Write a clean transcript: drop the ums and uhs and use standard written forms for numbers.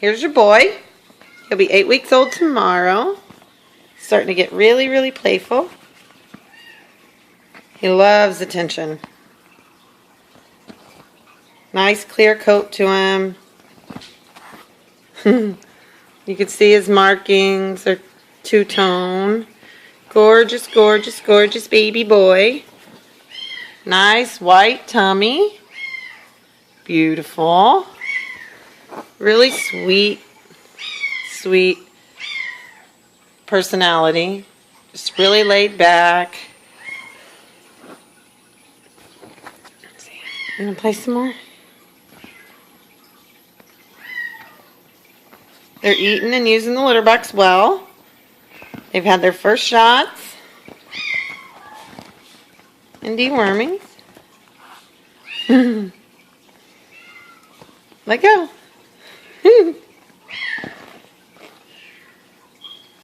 Here's your boy. He'll be 8 weeks old tomorrow. Starting to get really, really playful. He loves attention. Nice clear coat to him. You can see his markings are two-tone. Gorgeous, gorgeous, gorgeous baby boy. Nice white tummy. Beautiful. Really sweet, sweet personality. Just really laid back. You want to play some more? They're eating and using the litter box well. They've had their first shots and dewormings. Let go.